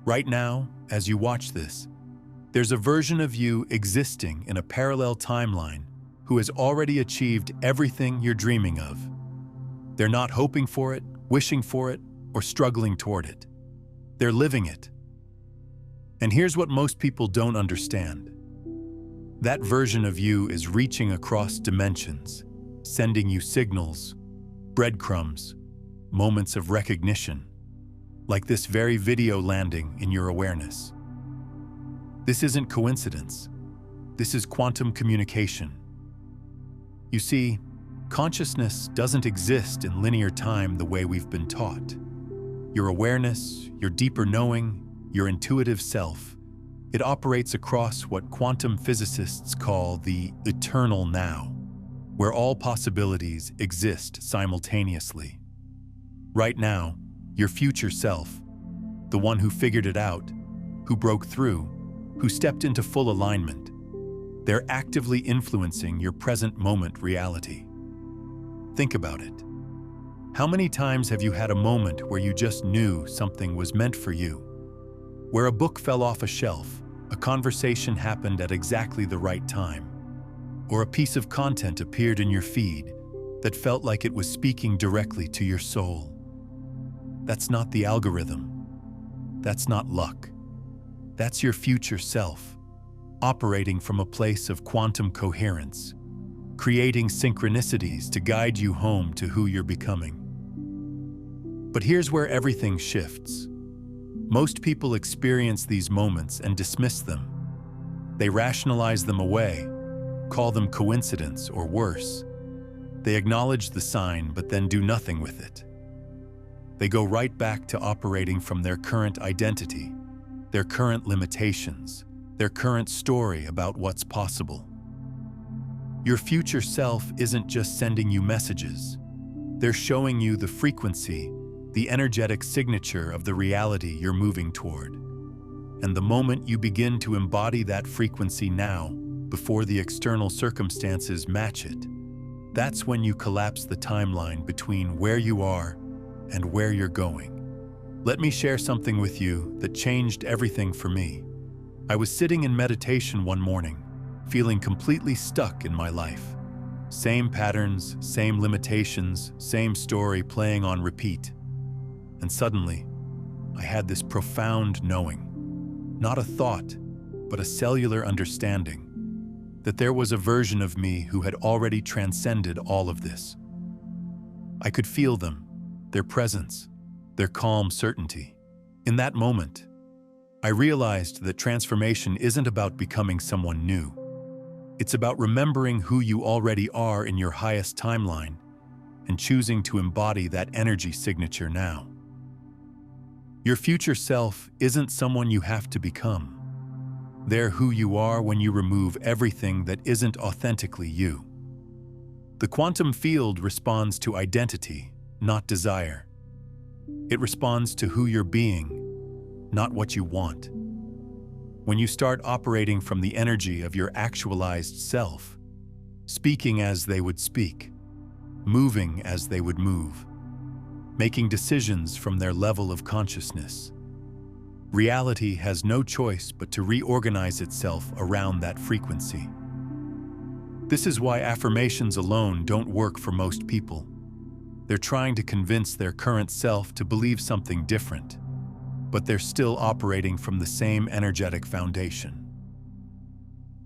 Right now, as you watch this, there's a version of you existing in a parallel timeline who has already achieved everything you're dreaming of. They're not hoping for it, wishing for it, or struggling toward it. They're living it. And here's what most people don't understand. That version of you is reaching across dimensions, sending you signals, breadcrumbs, moments of recognition, like this very video landing in your awareness. This isn't coincidence. This is quantum communication. You see, consciousness doesn't exist in linear time the way we've been taught. Your awareness, your deeper knowing, your intuitive self, it operates across what quantum physicists call the eternal now, where all possibilities exist simultaneously. Right now, your future self, the one who figured it out, who broke through, who stepped into full alignment, they're actively influencing your present moment reality. Think about it. How many times have you had a moment where you just knew something was meant for you? Where a book fell off a shelf, a conversation happened at exactly the right time, or a piece of content appeared in your feed that felt like it was speaking directly to your soul. That's not the algorithm. That's not luck. That's your future self, operating from a place of quantum coherence, creating synchronicities to guide you home to who you're becoming. But here's where everything shifts. Most people experience these moments and dismiss them. They rationalize them away, call them coincidence or worse. They acknowledge the sign but then do nothing with it. They go right back to operating from their current identity, their current limitations, their current story about what's possible. Your future self isn't just sending you messages. They're showing you the frequency, the energetic signature of the reality you're moving toward. And the moment you begin to embody that frequency now, before the external circumstances match it, that's when you collapse the timeline between where you are and where you're going. Let me share something with you that changed everything for me. I was sitting in meditation one morning, feeling completely stuck in my life. Same patterns, same limitations, same story playing on repeat. And suddenly, I had this profound knowing, not a thought, but a cellular understanding, that there was a version of me who had already transcended all of this. I could feel them, their presence, their calm certainty. In that moment, I realized that transformation isn't about becoming someone new. It's about remembering who you already are in your highest timeline and choosing to embody that energy signature now. Your future self isn't someone you have to become. They're who you are when you remove everything that isn't authentically you. The quantum field responds to identity, not desire. It responds to who you're being, not what you want. When you start operating from the energy of your actualized self, speaking as they would speak, moving as they would move, making decisions from their level of consciousness, reality has no choice but to reorganize itself around that frequency. This is why affirmations alone don't work for most people. They're trying to convince their current self to believe something different, but they're still operating from the same energetic foundation.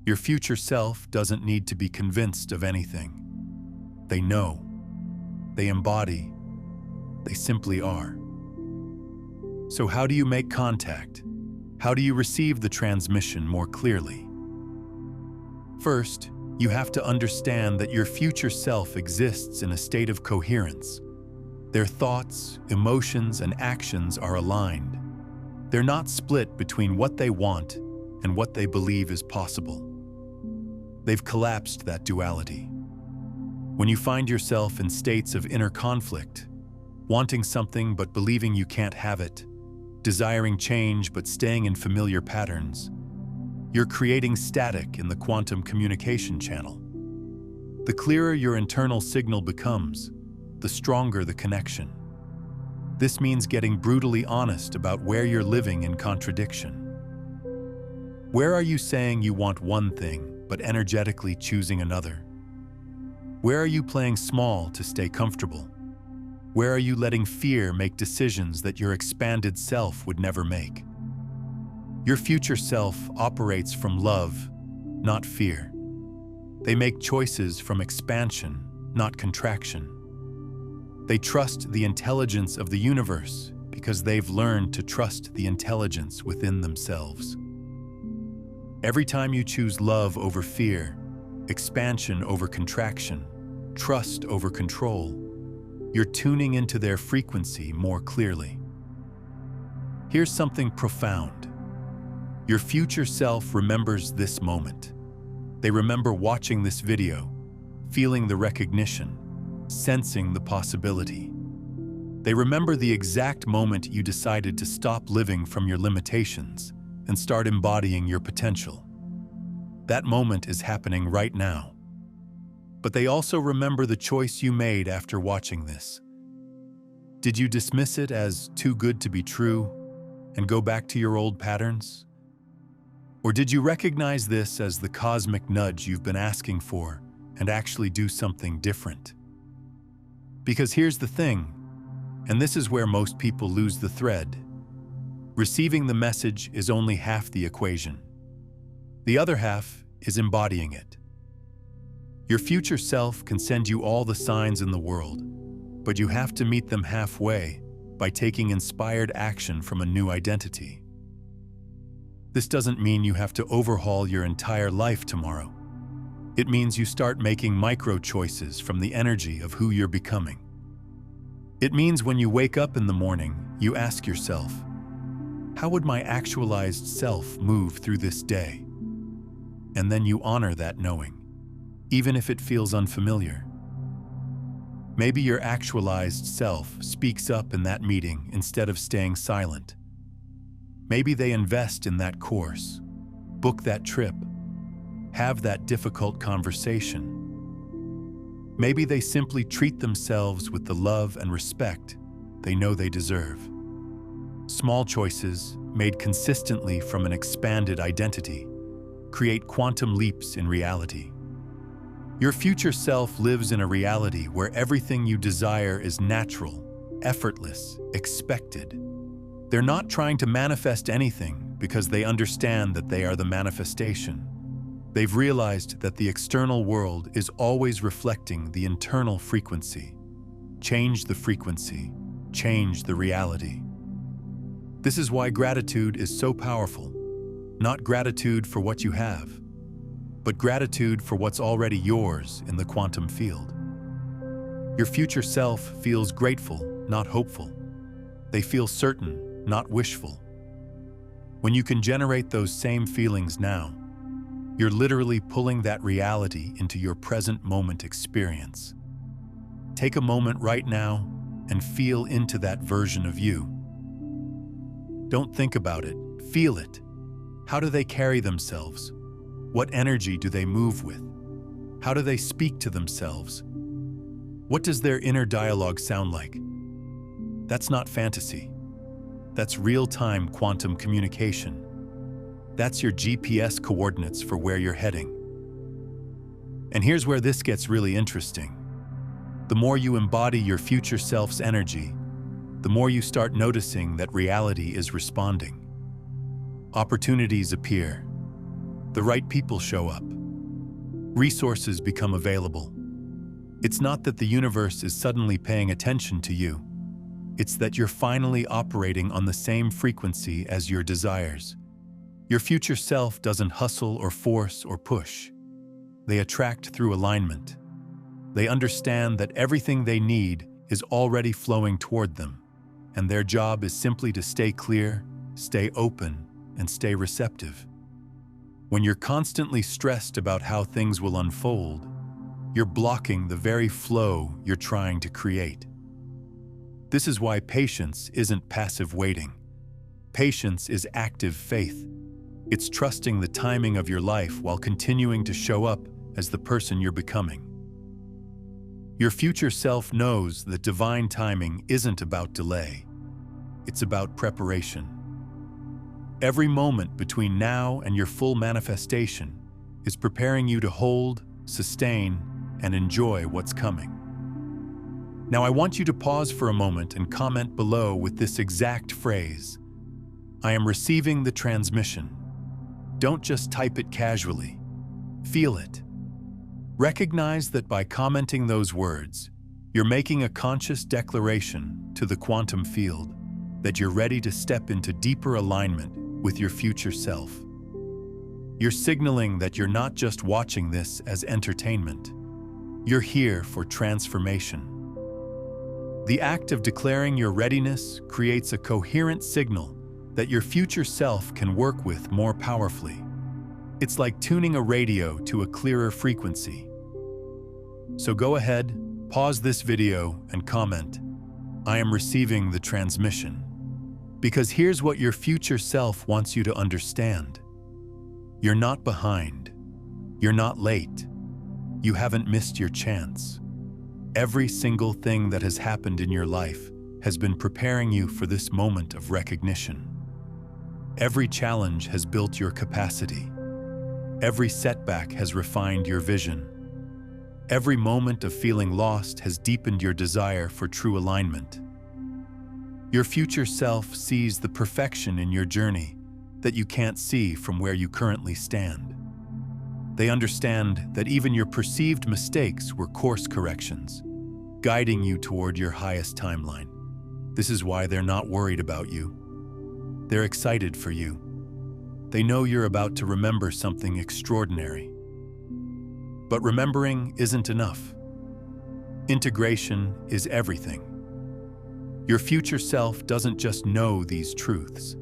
Your future self doesn't need to be convinced of anything. They know. They embody. They simply are. So how do you make contact? How do you receive the transmission more clearly? First, you have to understand that your future self exists in a state of coherence. Their thoughts, emotions, and actions are aligned. They're not split between what they want and what they believe is possible. They've collapsed that duality. When you find yourself in states of inner conflict, wanting something but believing you can't have it, desiring change but staying in familiar patterns, you're creating static in the quantum communication channel. The clearer your internal signal becomes, the stronger the connection. This means getting brutally honest about where you're living in contradiction. Where are you saying you want one thing, but energetically choosing another? Where are you playing small to stay comfortable? Where are you letting fear make decisions that your expanded self would never make? Your future self operates from love, not fear. They make choices from expansion, not contraction. They trust the intelligence of the universe because they've learned to trust the intelligence within themselves. Every time you choose love over fear, expansion over contraction, trust over control, you're tuning into their frequency more clearly. Here's something profound. Your future self remembers this moment. They remember watching this video, feeling the recognition, sensing the possibility. They remember the exact moment you decided to stop living from your limitations and start embodying your potential. That moment is happening right now. But they also remember the choice you made after watching this. Did you dismiss it as too good to be true and go back to your old patterns? Or did you recognize this as the cosmic nudge you've been asking for and actually do something different? Because here's the thing, and this is where most people lose the thread. Receiving the message is only half the equation. The other half is embodying it. Your future self can send you all the signs in the world, but you have to meet them halfway by taking inspired action from a new identity. This doesn't mean you have to overhaul your entire life tomorrow. It means you start making micro choices from the energy of who you're becoming. It means when you wake up in the morning, you ask yourself, how would my actualized self move through this day? And then you honor that knowing, even if it feels unfamiliar. Maybe your actualized self speaks up in that meeting instead of staying silent. Maybe they invest in that course, book that trip, have that difficult conversation. Maybe they simply treat themselves with the love and respect they know they deserve. Small choices, made consistently from an expanded identity, create quantum leaps in reality. Your future self lives in a reality where everything you desire is natural, effortless, expected. They're not trying to manifest anything because they understand that they are the manifestation. They've realized that the external world is always reflecting the internal frequency. Change the frequency, change the reality. This is why gratitude is so powerful. Not gratitude for what you have, but gratitude for what's already yours in the quantum field. Your future self feels grateful, not hopeful. They feel certain, not wishful. When you can generate those same feelings now, you're literally pulling that reality into your present moment experience. Take a moment right now and feel into that version of you. Don't think about it, feel it. How do they carry themselves? What energy do they move with? How do they speak to themselves? What does their inner dialogue sound like? That's not fantasy. That's real-time quantum communication. That's your GPS coordinates for where you're heading. And here's where this gets really interesting. The more you embody your future self's energy, the more you start noticing that reality is responding. Opportunities appear. The right people show up. Resources become available. It's not that the universe is suddenly paying attention to you. It's that you're finally operating on the same frequency as your desires. Your future self doesn't hustle or force or push. They attract through alignment. They understand that everything they need is already flowing toward them, and their job is simply to stay clear, stay open, and stay receptive. When you're constantly stressed about how things will unfold, you're blocking the very flow you're trying to create. This is why patience isn't passive waiting. Patience is active faith. It's trusting the timing of your life while continuing to show up as the person you're becoming. Your future self knows that divine timing isn't about delay. It's about preparation. Every moment between now and your full manifestation is preparing you to hold, sustain, and enjoy what's coming. Now I want you to pause for a moment and comment below with this exact phrase: I am receiving the transmission. Don't just type it casually. Feel it. Recognize that by commenting those words, you're making a conscious declaration to the quantum field that you're ready to step into deeper alignment with your future self. You're signaling that you're not just watching this as entertainment. You're here for transformation. The act of declaring your readiness creates a coherent signal that your future self can work with more powerfully. It's like tuning a radio to a clearer frequency. So go ahead, pause this video and comment, I am receiving the transmission. Because here's what your future self wants you to understand. You're not behind. You're not late. You haven't missed your chance. Every single thing that has happened in your life has been preparing you for this moment of recognition. Every challenge has built your capacity. Every setback has refined your vision. Every moment of feeling lost has deepened your desire for true alignment. Your future self sees the perfection in your journey that you can't see from where you currently stand. They understand that even your perceived mistakes were course corrections, guiding you toward your highest timeline. This is why they're not worried about you. They're excited for you. They know you're about to remember something extraordinary. But remembering isn't enough. Integration is everything. Your future self doesn't just know these truths.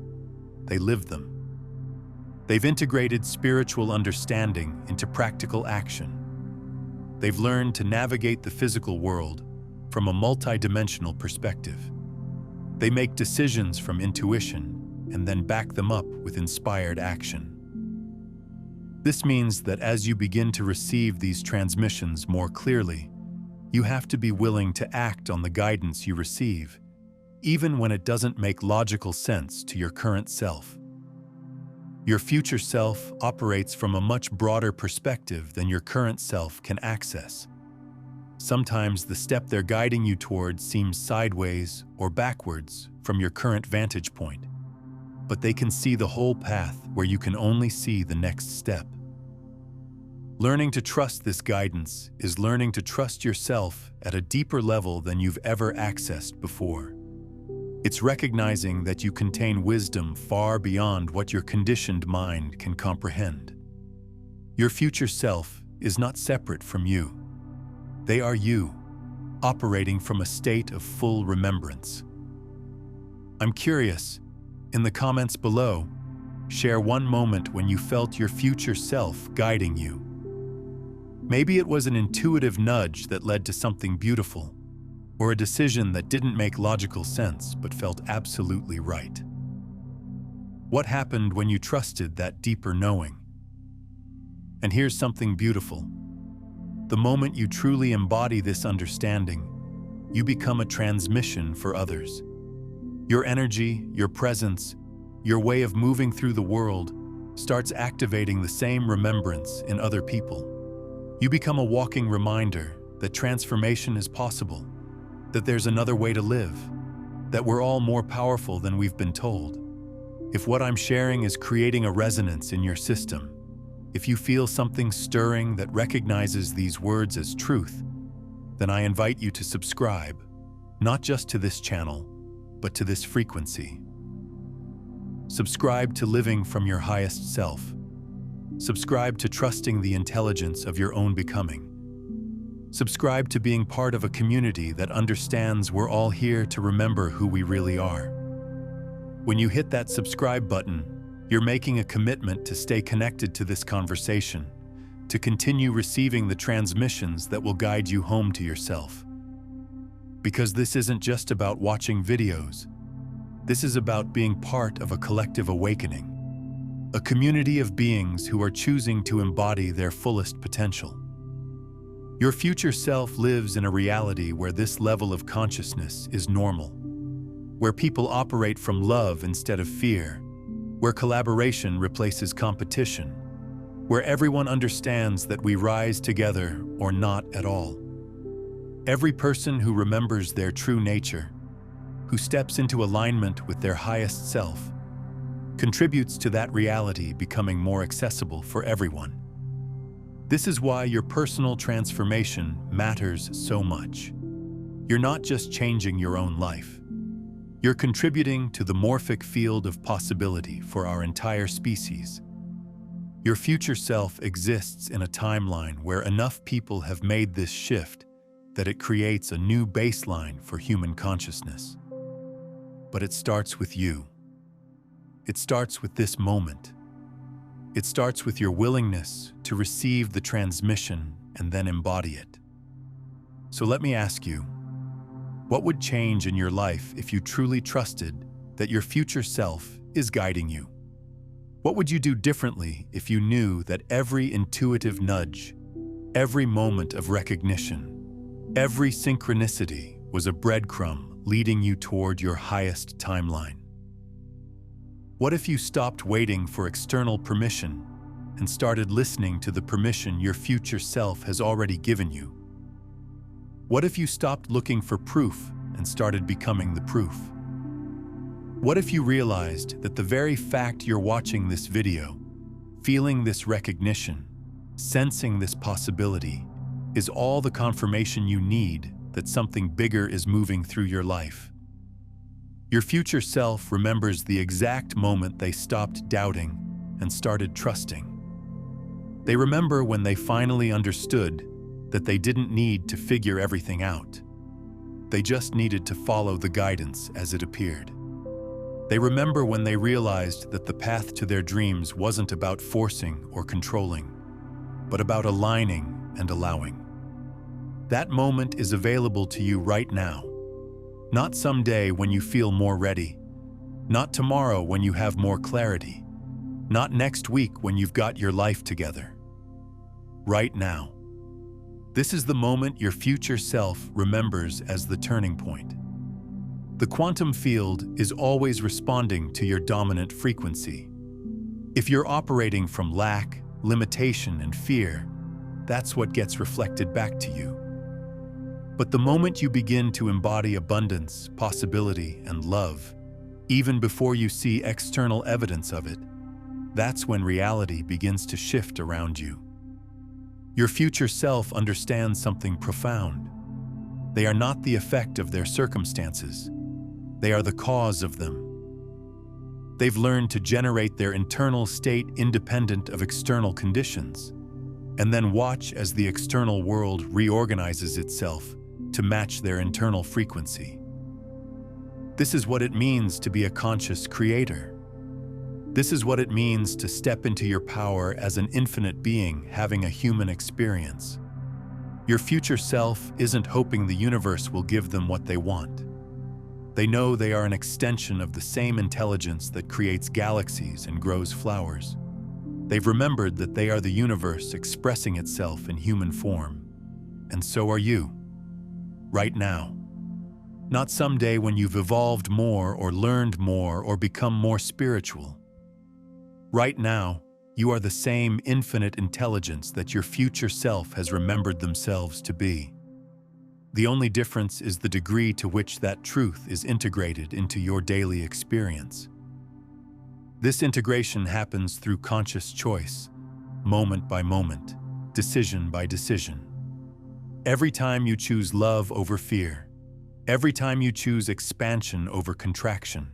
They live them. They've integrated spiritual understanding into practical action. They've learned to navigate the physical world from a multidimensional perspective. They make decisions from intuition and then back them up with inspired action. This means that as you begin to receive these transmissions more clearly, you have to be willing to act on the guidance you receive, even when it doesn't make logical sense to your current self. Your future self operates from a much broader perspective than your current self can access. Sometimes the step they're guiding you towards seems sideways or backwards from your current vantage point, but they can see the whole path where you can only see the next step. Learning to trust this guidance is learning to trust yourself at a deeper level than you've ever accessed before. It's recognizing that you contain wisdom far beyond what your conditioned mind can comprehend. Your future self is not separate from you. They are you, operating from a state of full remembrance. I'm curious, in the comments below, share one moment when you felt your future self guiding you. Maybe it was an intuitive nudge that led to something beautiful, or a decision that didn't make logical sense but felt absolutely right. What happened when you trusted that deeper knowing? And here's something beautiful. The moment you truly embody this understanding, you become a transmission for others. Your energy, your presence, your way of moving through the world starts activating the same remembrance in other people. You become a walking reminder that transformation is possible, that there's another way to live, that we're all more powerful than we've been told. If what I'm sharing is creating a resonance in your system, if you feel something stirring that recognizes these words as truth, then I invite you to subscribe, not just to this channel, but to this frequency. Subscribe to living from your highest self. Subscribe to trusting the intelligence of your own becoming. Subscribe to being part of a community that understands we're all here to remember who we really are. When you hit that subscribe button, you're making a commitment to stay connected to this conversation, to continue receiving the transmissions that will guide you home to yourself. Because this isn't just about watching videos. This is about being part of a collective awakening, a community of beings who are choosing to embody their fullest potential. Your future self lives in a reality where this level of consciousness is normal, where people operate from love instead of fear, where collaboration replaces competition, where everyone understands that we rise together or not at all. Every person who remembers their true nature, who steps into alignment with their highest self, contributes to that reality becoming more accessible for everyone. This is why your personal transformation matters so much. You're not just changing your own life. You're contributing to the morphic field of possibility for our entire species. Your future self exists in a timeline where enough people have made this shift that it creates a new baseline for human consciousness. But it starts with you. It starts with this moment. It starts with your willingness to receive the transmission and then embody it. So let me ask you, what would change in your life if you truly trusted that your future self is guiding you? What would you do differently if you knew that every intuitive nudge, every moment of recognition, every synchronicity was a breadcrumb leading you toward your highest timeline? What if you stopped waiting for external permission and started listening to the permission your future self has already given you? What if you stopped looking for proof and started becoming the proof? What if you realized that the very fact you're watching this video, feeling this recognition, sensing this possibility, is all the confirmation you need that something bigger is moving through your life? Your future self remembers the exact moment they stopped doubting and started trusting. They remember when they finally understood that they didn't need to figure everything out. They just needed to follow the guidance as it appeared. They remember when they realized that the path to their dreams wasn't about forcing or controlling, but about aligning and allowing. That moment is available to you right now. Not someday when you feel more ready, not tomorrow when you have more clarity, not next week when you've got your life together. Right now. This is the moment your future self remembers as the turning point. The quantum field is always responding to your dominant frequency. If you're operating from lack, limitation, and fear, that's what gets reflected back to you. But the moment you begin to embody abundance, possibility, and love, even before you see external evidence of it, that's when reality begins to shift around you. Your future self understands something profound. They are not the effect of their circumstances. They are the cause of them. They've learned to generate their internal state independent of external conditions, and then watch as the external world reorganizes itself to match their internal frequency. This is what it means to be a conscious creator. This is what it means to step into your power as an infinite being having a human experience. Your future self isn't hoping the universe will give them what they want. They know they are an extension of the same intelligence that creates galaxies and grows flowers. They've remembered that they are the universe expressing itself in human form. And so are you. Right now. Not someday when you've evolved more or learned more or become more spiritual. Right now, you are the same infinite intelligence that your future self has remembered themselves to be. The only difference is the degree to which that truth is integrated into your daily experience. This integration happens through conscious choice, moment by moment, decision by decision. Every time you choose love over fear, every time you choose expansion over contraction,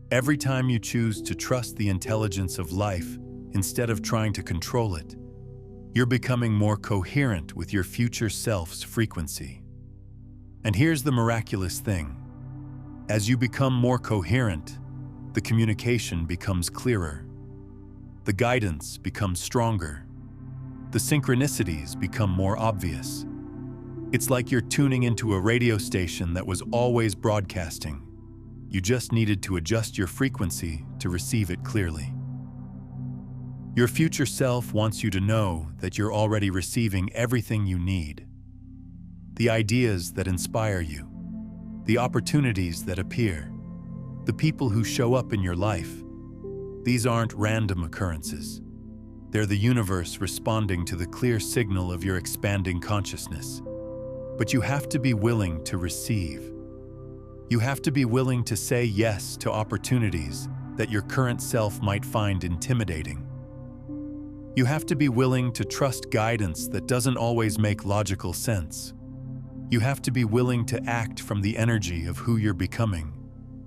every time you choose to trust the intelligence of life instead of trying to control it, you're becoming more coherent with your future self's frequency. And here's the miraculous thing. As you become more coherent, the communication becomes clearer. The guidance becomes stronger. The synchronicities become more obvious. It's like you're tuning into a radio station that was always broadcasting. You just needed to adjust your frequency to receive it clearly. Your future self wants you to know that you're already receiving everything you need. the ideas that inspire you, the opportunities that appear, the people who show up in your life. These aren't random occurrences. They're the universe responding to the clear signal of your expanding consciousness. But you have to be willing to receive. You have to be willing to say yes to opportunities that your current self might find intimidating. You have to be willing to trust guidance that doesn't always make logical sense. You have to be willing to act from the energy of who you're becoming,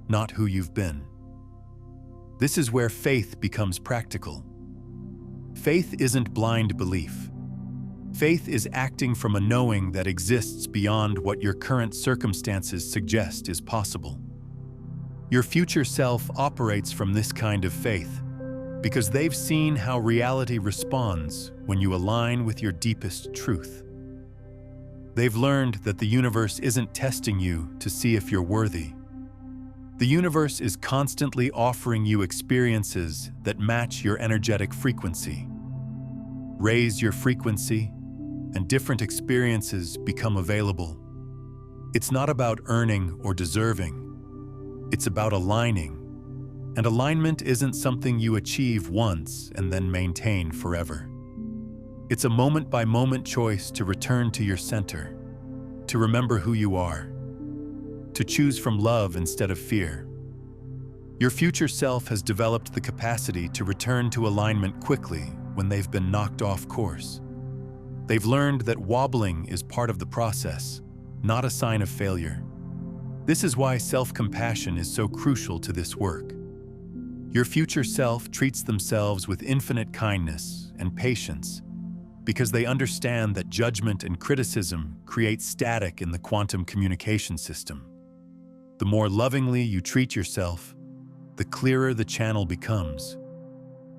not who you've been. This is where faith becomes practical. Faith isn't blind belief. Faith is acting from a knowing that exists beyond what your current circumstances suggest is possible. Your future self operates from this kind of faith because they've seen how reality responds when you align with your deepest truth. They've learned that the universe isn't testing you to see if you're worthy. The universe is constantly offering you experiences that match your energetic frequency. Raise your frequency, and different experiences become available. It's not about earning or deserving. It's about aligning. And alignment isn't something you achieve once and then maintain forever. It's a moment-by-moment choice to return to your center, to remember who you are, to choose from love instead of fear. Your future self has developed the capacity to return to alignment quickly when they've been knocked off course. They've learned that wobbling is part of the process, not a sign of failure. This is why self-compassion is so crucial to this work. Your future self treats themselves with infinite kindness and patience because they understand that judgment and criticism create static in the quantum communication system. The more lovingly you treat yourself, the clearer the channel becomes.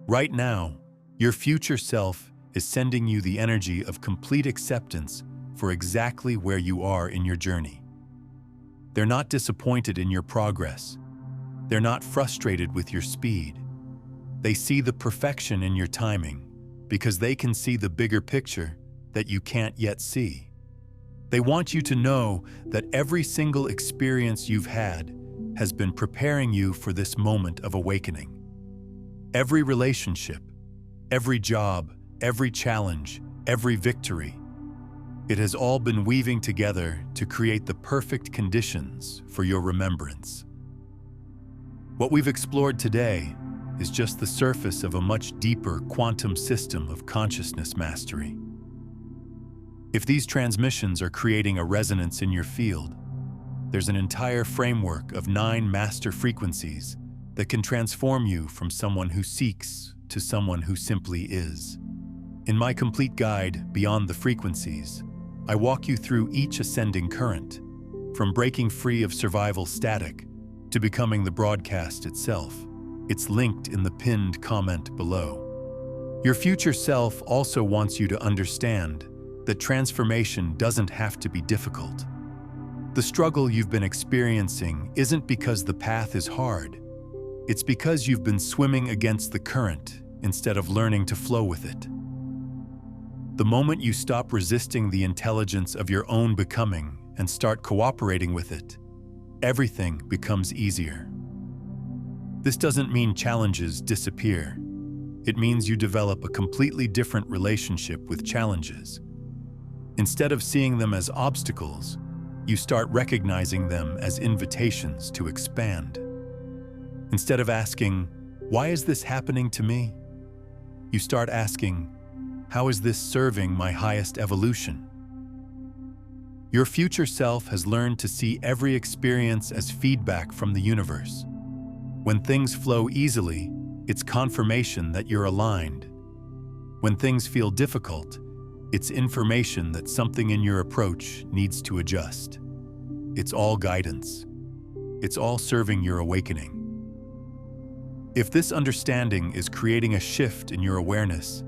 Right now, your future self is sending you the energy of complete acceptance for exactly where you are in your journey. They're not disappointed in your progress. They're not frustrated with your speed. They see the perfection in your timing because they can see the bigger picture that you can't yet see. They want you to know that every single experience you've had has been preparing you for this moment of awakening. Every relationship, every job, every challenge, every victory, it has all been weaving together to create the perfect conditions for your remembrance. What we've explored today is just the surface of a much deeper quantum system of consciousness mastery. If these transmissions are creating a resonance in your field, there's an entire framework of 9 master frequencies that can transform you from someone who seeks to someone who simply is. In my complete guide, Beyond the Frequencies, I walk you through each ascending current, from breaking free of survival static to becoming the broadcast itself. It's linked in the pinned comment below. Your future self also wants you to understand that transformation doesn't have to be difficult. The struggle you've been experiencing isn't because the path is hard. It's because you've been swimming against the current instead of learning to flow with it. The moment you stop resisting the intelligence of your own becoming and start cooperating with it, everything becomes easier. This doesn't mean challenges disappear. It means you develop a completely different relationship with challenges. Instead of seeing them as obstacles, you start recognizing them as invitations to expand. Instead of asking, "Why is this happening to me?" you start asking, "How is this serving my highest evolution?" Your future self has learned to see every experience as feedback from the universe. When things flow easily, it's confirmation that you're aligned. When things feel difficult, it's information that something in your approach needs to adjust. It's all guidance. It's all serving your awakening. If this understanding is creating a shift in your awareness,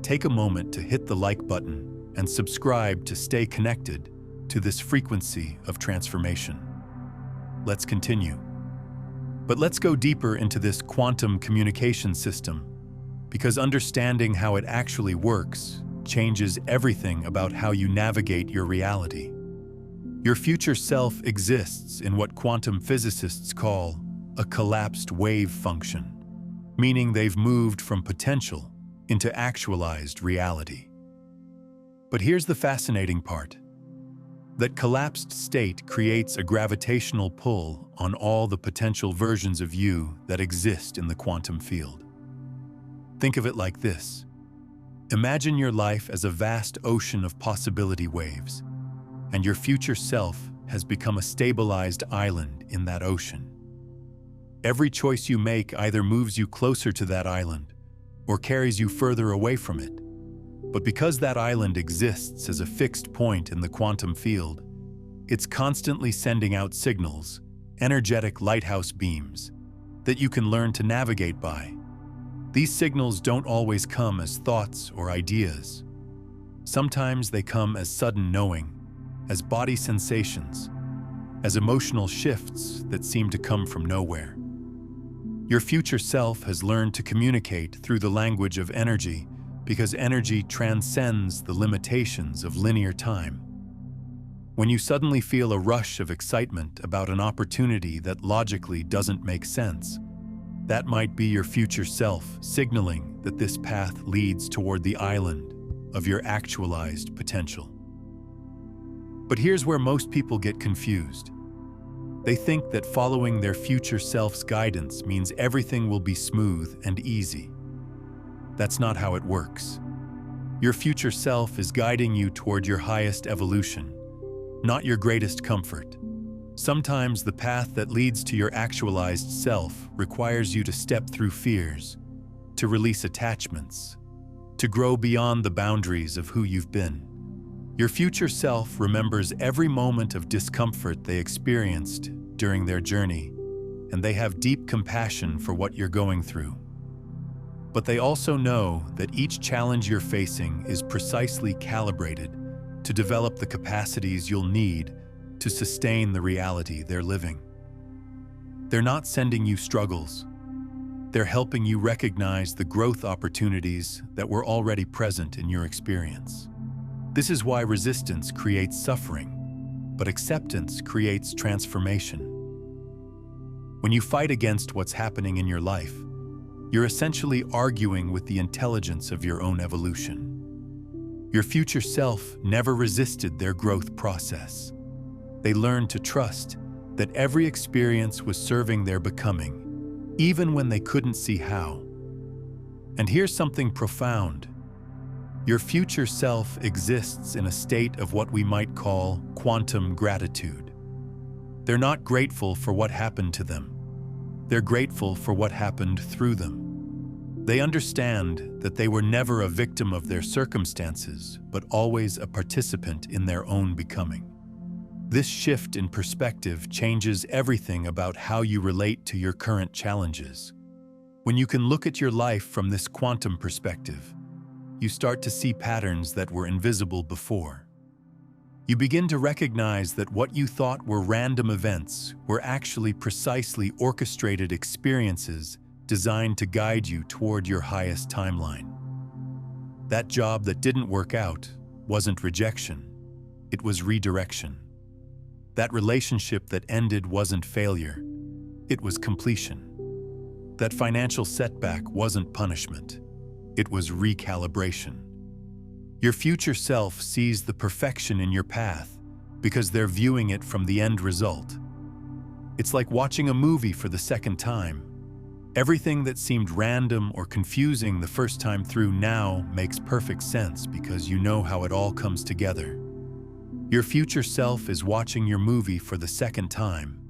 take a moment to hit the like button and subscribe to stay connected to this frequency of transformation. Let's continue. But let's go deeper into this quantum communication system, because understanding how it actually works changes everything about how you navigate your reality. Your future self exists in what quantum physicists call a collapsed wave function, meaning they've moved from potential into actualized reality. But here's the fascinating part. That collapsed state creates a gravitational pull on all the potential versions of you that exist in the quantum field. Think of it like this. Imagine your life as a vast ocean of possibility waves, and your future self has become a stabilized island in that ocean. Every choice you make either moves you closer to that island or carries you further away from it. But because that island exists as a fixed point in the quantum field, it's constantly sending out signals, energetic lighthouse beams, that you can learn to navigate by. These signals don't always come as thoughts or ideas. Sometimes they come as sudden knowing, as body sensations, as emotional shifts that seem to come from nowhere. Your future self has learned to communicate through the language of energy because energy transcends the limitations of linear time. When you suddenly feel a rush of excitement about an opportunity that logically doesn't make sense, that might be your future self signaling that this path leads toward the island of your actualized potential. But here's where most people get confused. They think that following their future self's guidance means everything will be smooth and easy. That's not how it works. Your future self is guiding you toward your highest evolution, not your greatest comfort. Sometimes the path that leads to your actualized self requires you to step through fears, to release attachments, to grow beyond the boundaries of who you've been. Your future self remembers every moment of discomfort they experienced during their journey, and they have deep compassion for what you're going through. But they also know that each challenge you're facing is precisely calibrated to develop the capacities you'll need to sustain the reality they're living. They're not sending you struggles. They're helping you recognize the growth opportunities that were already present in your experience. This is why resistance creates suffering, but acceptance creates transformation. When you fight against what's happening in your life, you're essentially arguing with the intelligence of your own evolution. Your future self never resisted their growth process. They learned to trust that every experience was serving their becoming, even when they couldn't see how. And here's something profound. Your future self exists in a state of what we might call quantum gratitude. They're not grateful for what happened to them. They're grateful for what happened through them. They understand that they were never a victim of their circumstances, but always a participant in their own becoming. This shift in perspective changes everything about how you relate to your current challenges. When you can look at your life from this quantum perspective, you start to see patterns that were invisible before. You begin to recognize that what you thought were random events were actually precisely orchestrated experiences designed to guide you toward your highest timeline. That job that didn't work out wasn't rejection, it was redirection. That relationship that ended wasn't failure, it was completion. That financial setback wasn't punishment, it was recalibration. Your future self sees the perfection in your path because they're viewing it from the end result. It's like watching a movie for the second time. Everything that seemed random or confusing the first time through now makes perfect sense because you know how it all comes together. Your future self is watching your movie for the second time,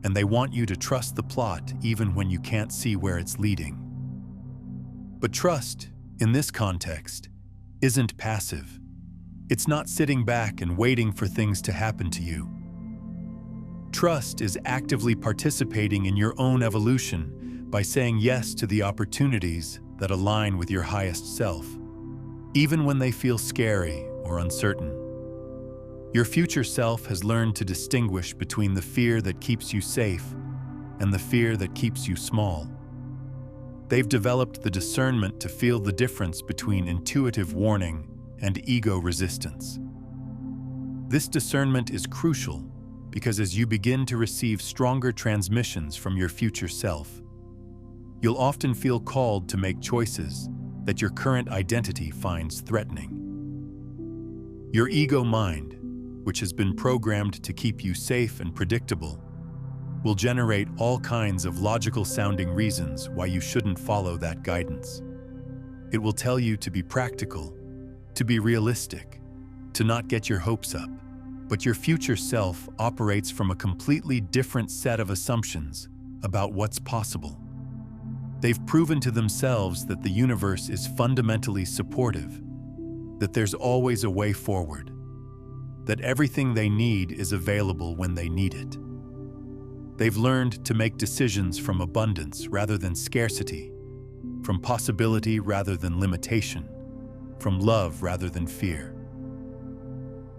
and they want you to trust the plot even when you can't see where it's leading. But trust, in this context, isn't passive. It's not sitting back and waiting for things to happen to you. Trust is actively participating in your own evolution by saying yes to the opportunities that align with your highest self, even when they feel scary or uncertain. Your future self has learned to distinguish between the fear that keeps you safe and the fear that keeps you small. They've developed the discernment to feel the difference between intuitive warning and ego resistance. This discernment is crucial because as you begin to receive stronger transmissions from your future self, you'll often feel called to make choices that your current identity finds threatening. Your ego mind, which has been programmed to keep you safe and predictable, will generate all kinds of logical-sounding reasons why you shouldn't follow that guidance. It will tell you to be practical, to be realistic, to not get your hopes up. But your future self operates from a completely different set of assumptions about what's possible. They've proven to themselves that the universe is fundamentally supportive, that there's always a way forward, that everything they need is available when they need it. They've learned to make decisions from abundance rather than scarcity, from possibility rather than limitation, from love rather than fear.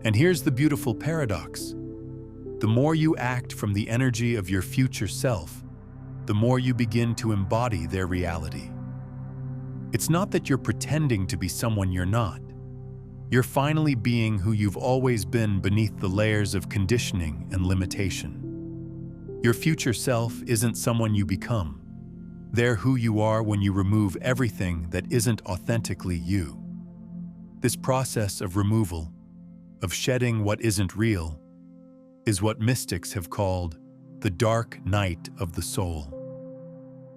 And here's the beautiful paradox. The more you act from the energy of your future self, the more you begin to embody their reality. It's not that you're pretending to be someone you're not. You're finally being who you've always been beneath the layers of conditioning and limitation. Your future self isn't someone you become. They're who you are when you remove everything that isn't authentically you. This process of removal, of shedding what isn't real, is what mystics have called the dark night of the soul.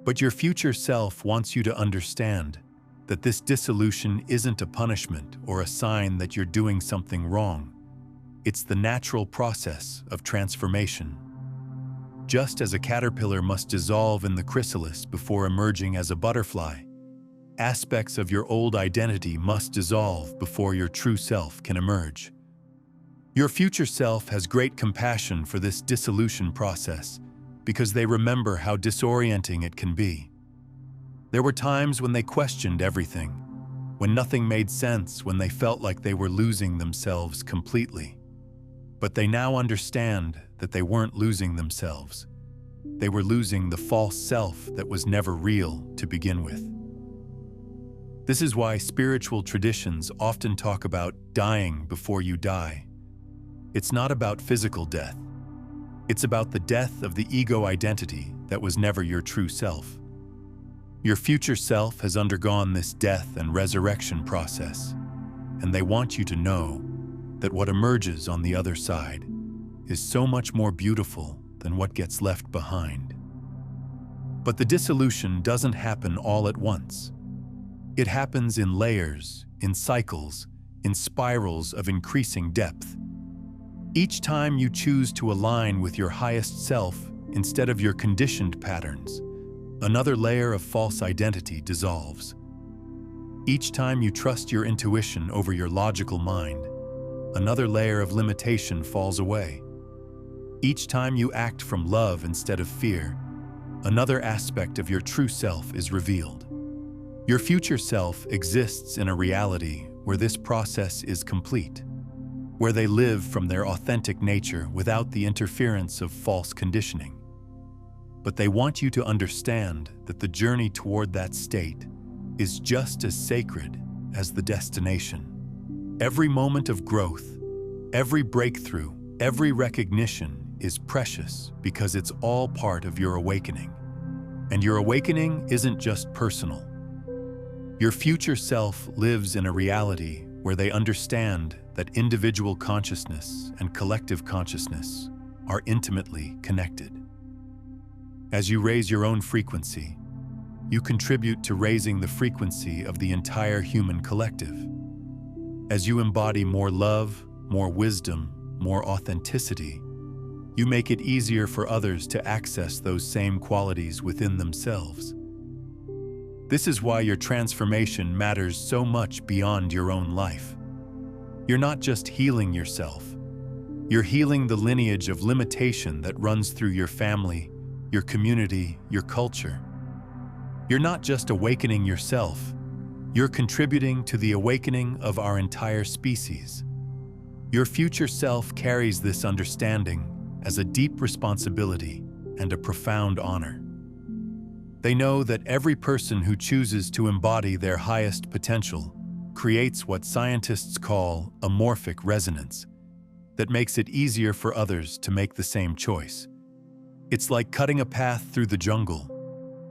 But your future self wants you to understand that this dissolution isn't a punishment or a sign that you're doing something wrong. It's the natural process of transformation. Just as a caterpillar must dissolve in the chrysalis before emerging as a butterfly, aspects of your old identity must dissolve before your true self can emerge. Your future self has great compassion for this dissolution process because they remember how disorienting it can be. There were times when they questioned everything, when nothing made sense, when they felt like they were losing themselves completely. But they now understand that they weren't losing themselves. They were losing the false self that was never real to begin with. This is why spiritual traditions often talk about dying before you die. It's not about physical death. It's about the death of the ego identity that was never your true self. Your future self has undergone this death and resurrection process, and they want you to know that what emerges on the other side is so much more beautiful than what gets left behind. But the dissolution doesn't happen all at once. It happens in layers, in cycles, in spirals of increasing depth. Each time you choose to align with your highest self instead of your conditioned patterns, another layer of false identity dissolves. Each time you trust your intuition over your logical mind, another layer of limitation falls away. Each time you act from love instead of fear, another aspect of your true self is revealed. Your future self exists in a reality where this process is complete, where they live from their authentic nature without the interference of false conditioning. But they want you to understand that the journey toward that state is just as sacred as the destination. Every moment of growth, every breakthrough, every recognition is precious because it's all part of your awakening. And your awakening isn't just personal. Your future self lives in a reality where they understand that individual consciousness and collective consciousness are intimately connected. As you raise your own frequency, you contribute to raising the frequency of the entire human collective. As you embody more love, more wisdom, more authenticity, you make it easier for others to access those same qualities within themselves. This is why your transformation matters so much beyond your own life. You're not just healing yourself. You're healing the lineage of limitation that runs through your family, your community, your culture. You're not just awakening yourself. You're contributing to the awakening of our entire species. Your future self carries this understanding as a deep responsibility and a profound honor. They know that every person who chooses to embody their highest potential creates what scientists call a morphic resonance. that makes it easier for others to make the same choice. It's like cutting a path through the jungle.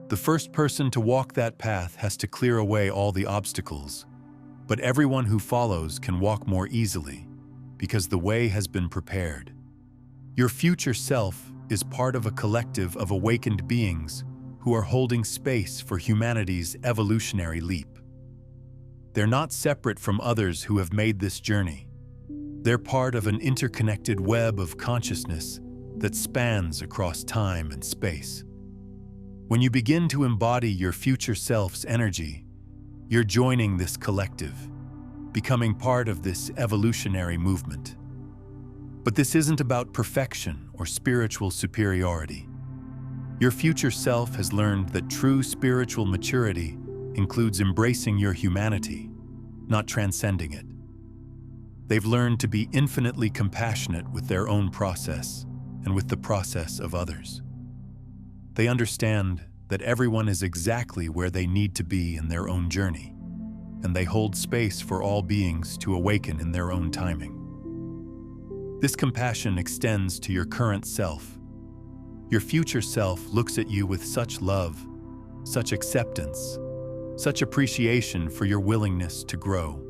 The first person to walk that path has to clear away all the obstacles, but everyone who follows can walk more easily because the way has been prepared. Your future self is part of a collective of awakened beings who are holding space for humanity's evolutionary leap. They're not separate from others who have made this journey. They're part of an interconnected web of consciousness that spans across time and space. When you begin to embody your future self's energy, you're joining this collective, becoming part of this evolutionary movement. But this isn't about perfection or spiritual superiority. Your future self has learned that true spiritual maturity includes embracing your humanity, not transcending it. They've learned to be infinitely compassionate with their own process and with the process of others. They understand that everyone is exactly where they need to be in their own journey, and they hold space for all beings to awaken in their own timing. This compassion extends to your current self. Your future self looks at you with such love, such acceptance, such appreciation for your willingness to grow.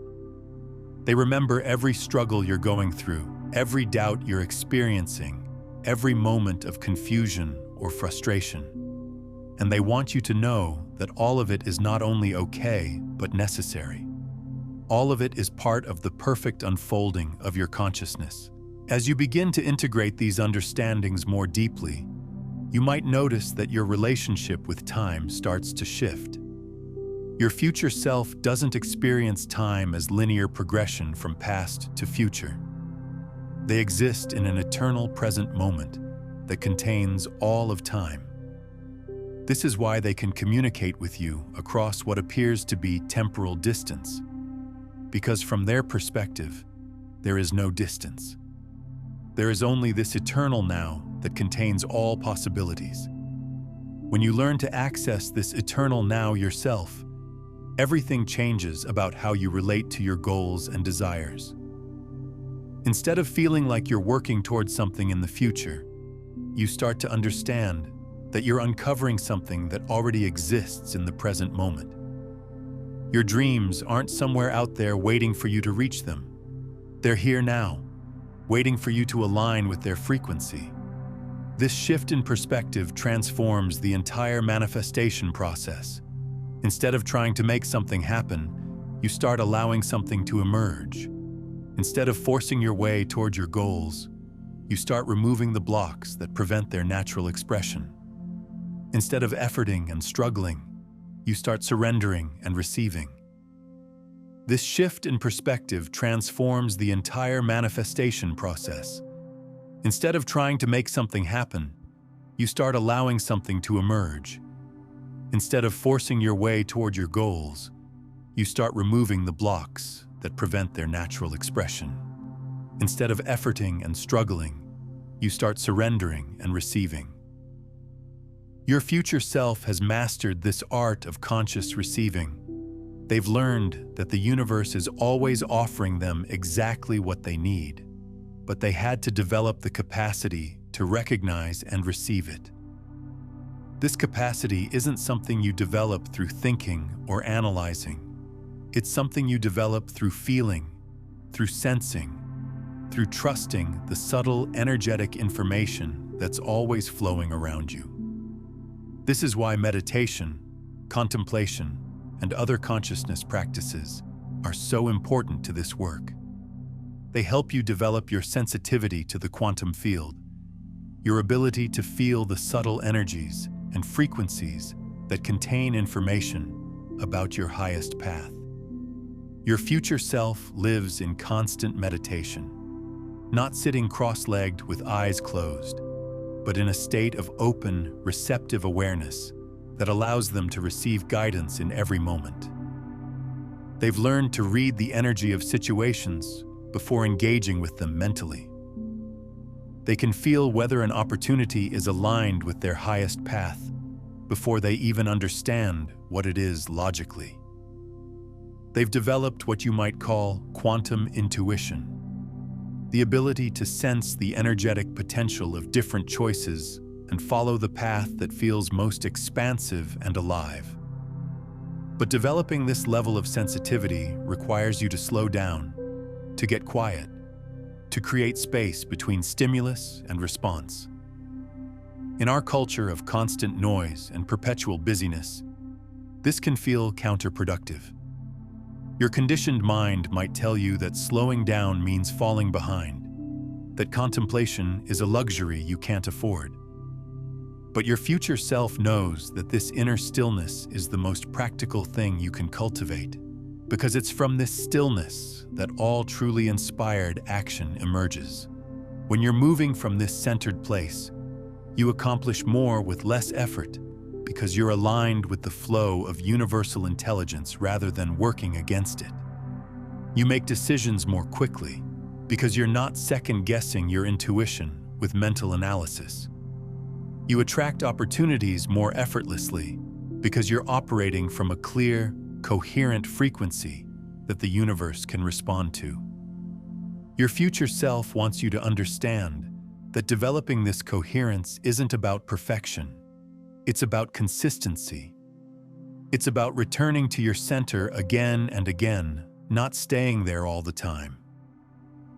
They remember every struggle you're going through, every doubt you're experiencing, every moment of confusion or frustration. And they want you to know that all of it is not only okay, but necessary. All of it is part of the perfect unfolding of your consciousness. As you begin to integrate these understandings more deeply, you might notice that your relationship with time starts to shift. Your future self doesn't experience time as linear progression from past to future. They exist in an eternal present moment that contains all of time. This is why they can communicate with you across what appears to be temporal distance, because from their perspective, there is no distance. There is only this eternal now that contains all possibilities. When you learn to access this eternal now yourself, everything changes about how you relate to your goals and desires. Instead of feeling like you're working towards something in the future, you start to understand that you're uncovering something that already exists in the present moment. Your dreams aren't somewhere out there waiting for you to reach them. They're here now, waiting for you to align with their frequency. This shift in perspective transforms the entire manifestation process. Instead of trying to make something happen, you start allowing something to emerge. Instead of forcing your way toward your goals, you start removing the blocks that prevent their natural expression. Instead of efforting and struggling, you start surrendering and receiving. This shift in perspective transforms the entire manifestation process. Instead of trying to make something happen, you start allowing something to emerge. Instead of forcing your way toward your goals, you start removing the blocks that prevent their natural expression. Instead of efforting and struggling, you start surrendering and receiving. Your future self has mastered this art of conscious receiving. They've learned that the universe is always offering them exactly what they need, but they had to develop the capacity to recognize and receive it. This capacity isn't something you develop through thinking or analyzing. It's something you develop through feeling, through sensing, through trusting the subtle, energetic information that's always flowing around you. This is why meditation, contemplation, and other consciousness practices are so important to this work. They help you develop your sensitivity to the quantum field, your ability to feel the subtle energies and frequencies that contain information about your highest path. Your future self lives in constant meditation, not sitting cross-legged with eyes closed, but in a state of open, receptive awareness that allows them to receive guidance in every moment. They've learned to read the energy of situations before engaging with them mentally. They can feel whether an opportunity is aligned with their highest path before they even understand what it is logically. They've developed what you might call quantum intuition. the ability to sense the energetic potential of different choices and follow the path that feels most expansive and alive. But developing this level of sensitivity requires you to slow down, to get quiet, to create space between stimulus and response. In our culture of constant noise and perpetual busyness, this can feel counterproductive. Your conditioned mind might tell you that slowing down means falling behind, that contemplation is a luxury you can't afford. But your future self knows that this inner stillness is the most practical thing you can cultivate, because it's from this stillness that all truly inspired action emerges. When you're moving from this centered place, you accomplish more with less effort because you're aligned with the flow of universal intelligence rather than working against it. You make decisions more quickly because you're not second-guessing your intuition with mental analysis. You attract opportunities more effortlessly because you're operating from a clear, coherent frequency that the universe can respond to. Your future self wants you to understand that developing this coherence isn't about perfection. It's about consistency. It's about returning to your center again and again, not staying there all the time.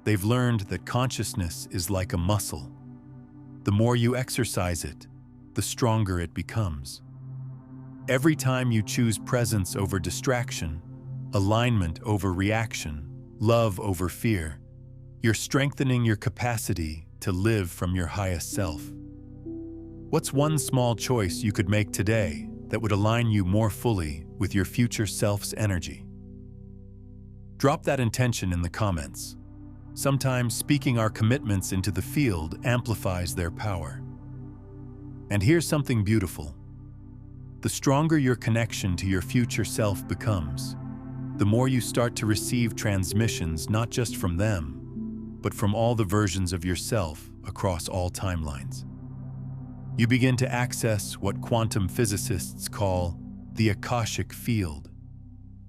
They've learned that consciousness is like a muscle. The more you exercise it, the stronger it becomes. Every time you choose presence over distraction, alignment over reaction, love over fear, you're strengthening your capacity to live from your highest self. What's one small choice you could make today that would align you more fully with your future self's energy? Drop that intention in the comments. Sometimes speaking our commitments into the field amplifies their power. And here's something beautiful. The stronger your connection to your future self becomes, the more you start to receive transmissions not just from them, but from all the versions of yourself across all timelines. You begin to access what quantum physicists call the Akashic field,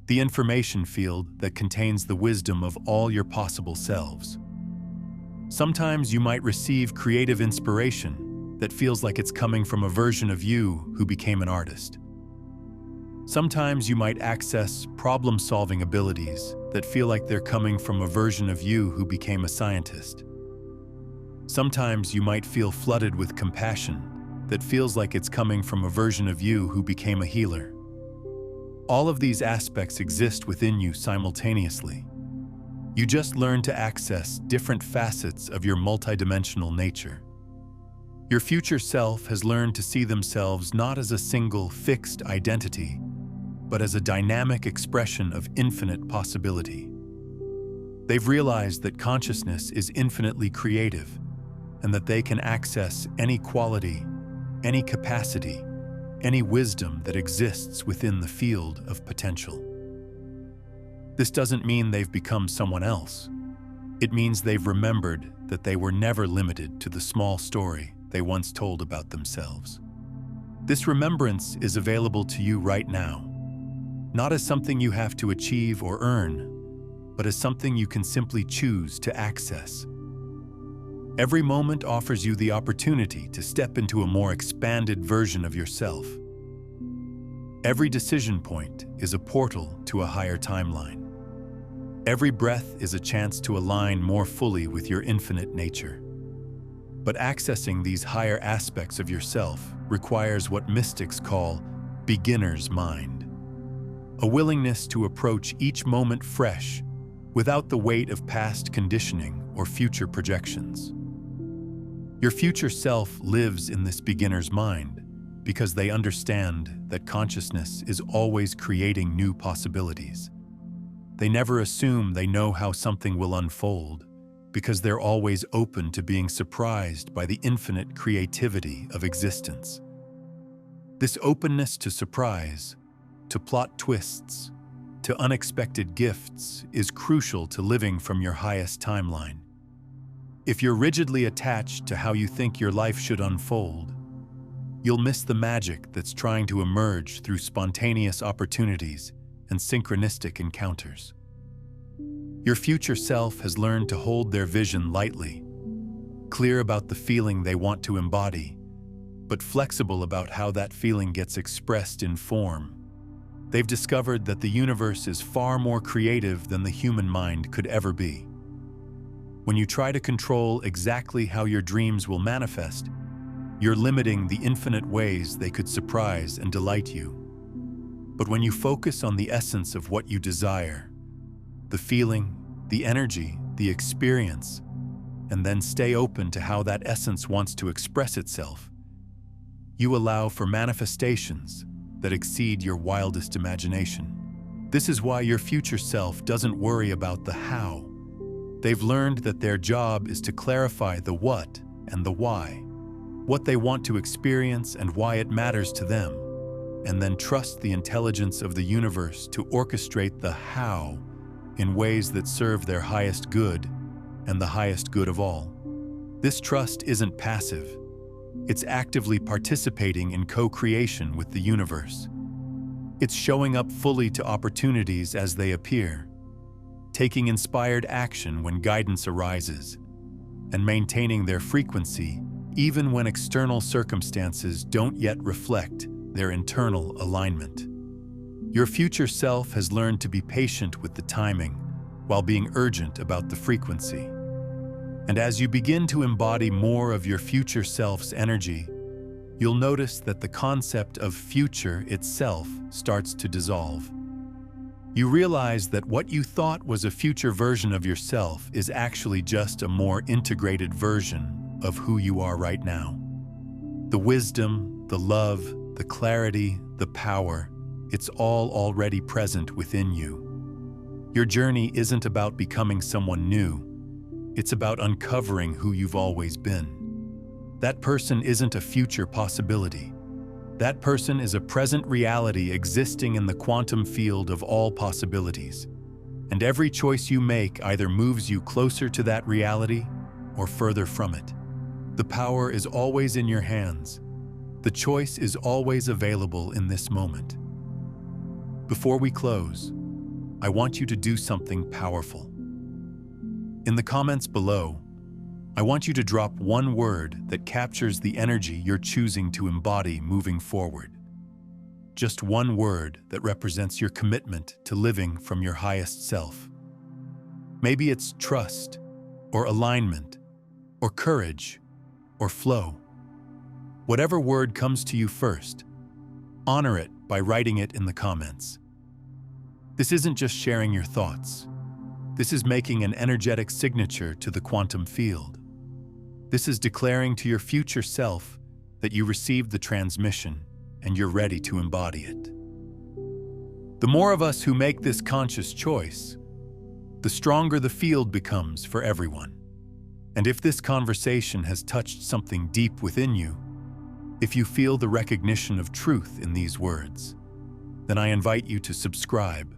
the information field that contains the wisdom of all your possible selves. Sometimes you might receive creative inspiration that feels like it's coming from a version of you who became an artist. Sometimes you might access problem-solving abilities that feel like they're coming from a version of you who became a scientist. Sometimes you might feel flooded with compassion that feels like it's coming from a version of you who became a healer. All of these aspects exist within you simultaneously. You just learn to access different facets of your multidimensional nature. Your future self has learned to see themselves not as a single, fixed identity, but as a dynamic expression of infinite possibility. They've realized that consciousness is infinitely creative and that they can access any quality, any capacity, any wisdom that exists within the field of potential. This doesn't mean they've become someone else. It means they've remembered that they were never limited to the small story they once told about themselves. This remembrance is available to you right now, not as something you have to achieve or earn, but as something you can simply choose to access. Every moment offers you the opportunity to step into a more expanded version of yourself. Every decision point is a portal to a higher timeline. Every breath is a chance to align more fully with your infinite nature. But accessing these higher aspects of yourself requires what mystics call beginner's mind. A willingness to approach each moment fresh, without the weight of past conditioning or future projections. Your future self lives in this beginner's mind because they understand that consciousness is always creating new possibilities. They never assume they know how something will unfold because they're always open to being surprised by the infinite creativity of existence. This openness to surprise, to plot twists, to unexpected gifts is crucial to living from your highest timeline. If you're rigidly attached to how you think your life should unfold, you'll miss the magic that's trying to emerge through spontaneous opportunities and synchronistic encounters. Your future self has learned to hold their vision lightly, clear about the feeling they want to embody, but flexible about how that feeling gets expressed in form. They've discovered that the universe is far more creative than the human mind could ever be. When you try to control exactly how your dreams will manifest, you're limiting the infinite ways they could surprise and delight you. But when you focus on the essence of what you desire, the feeling, the energy, the experience, and then stay open to how that essence wants to express itself, you allow for manifestations that exceed your wildest imagination. This is why your future self doesn't worry about the how. They've learned that their job is to clarify the what and the why, what they want to experience and why it matters to them, and then trust the intelligence of the universe to orchestrate the how in ways that serve their highest good and the highest good of all. This trust isn't passive. It's actively participating in co-creation with the universe. It's showing up fully to opportunities as they appear, taking inspired action when guidance arises, and maintaining their frequency even when external circumstances don't yet reflect their internal alignment. Your future self has learned to be patient with the timing while being urgent about the frequency. And as you begin to embody more of your future self's energy, you'll notice that the concept of future itself starts to dissolve. You realize that what you thought was a future version of yourself is actually just a more integrated version of who you are right now. The wisdom, the love, the clarity, the power, it's all already present within you. Your journey isn't about becoming someone new. It's about uncovering who you've always been. That person isn't a future possibility. That person is a present reality existing in the quantum field of all possibilities. And every choice you make either moves you closer to that reality or further from it. The power is always in your hands. The choice is always available in this moment. Before we close, I want you to do something powerful. In the comments below, I want you to drop one word that captures the energy you're choosing to embody moving forward. Just one word that represents your commitment to living from your highest self. Maybe it's trust, or alignment, or courage, or flow. Whatever word comes to you first, honor it by writing it in the comments. This isn't just sharing your thoughts. This is making an energetic signature to the quantum field. This is declaring to your future self that you received the transmission and you're ready to embody it. The more of us who make this conscious choice, the stronger the field becomes for everyone. And if this conversation has touched something deep within you, if you feel the recognition of truth in these words, then I invite you to subscribe,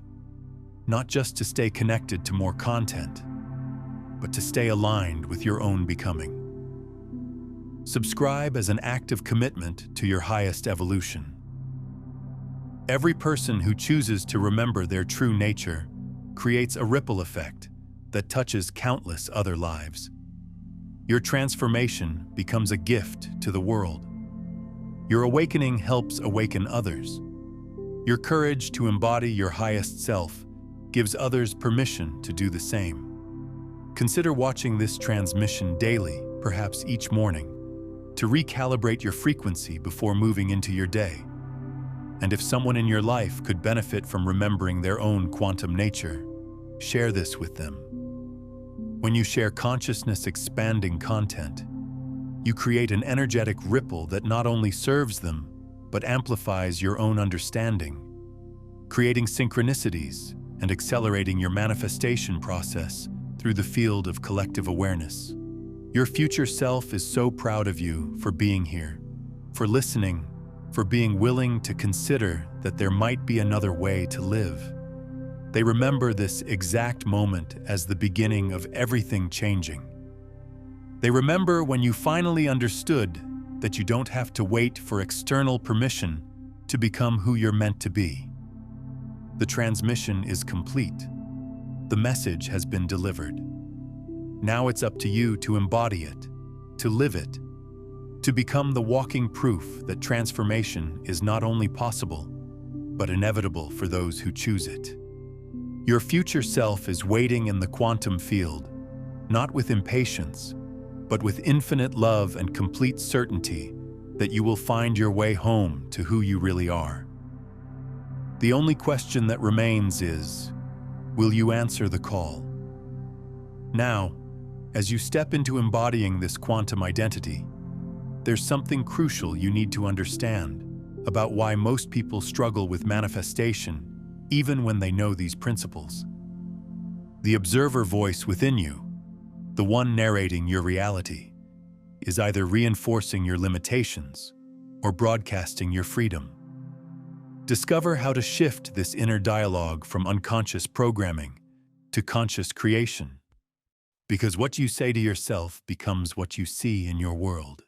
not just to stay connected to more content, but to stay aligned with your own becoming. Subscribe as an act of commitment to your highest evolution. Every person who chooses to remember their true nature creates a ripple effect that touches countless other lives. Your transformation becomes a gift to the world. Your awakening helps awaken others. Your courage to embody your highest self gives others permission to do the same. Consider watching this transmission daily, perhaps each morning, to recalibrate your frequency before moving into your day. And if someone in your life could benefit from remembering their own quantum nature, share this with them. When you share consciousness-expanding content, you create an energetic ripple that not only serves them, but amplifies your own understanding, creating synchronicities and accelerating your manifestation process through the field of collective awareness. Your future self is so proud of you for being here, for listening, for being willing to consider that there might be another way to live. They remember this exact moment as the beginning of everything changing. They remember when you finally understood that you don't have to wait for external permission to become who you're meant to be. The transmission is complete. the message has been delivered. Now it's up to you to embody it, to live it, to become the walking proof that transformation is not only possible, but inevitable for those who choose it. Your future self is waiting in the quantum field, not with impatience, but with infinite love and complete certainty that you will find your way home to who you really are. The only question that remains is, will you answer the call? Now, as you step into embodying this quantum identity, there's something crucial you need to understand about why most people struggle with manifestation even when they know these principles. The observer voice within you, the one narrating your reality, is either reinforcing your limitations or broadcasting your freedom. Discover how to shift this inner dialogue from unconscious programming to conscious creation, because what you say to yourself becomes what you see in your world.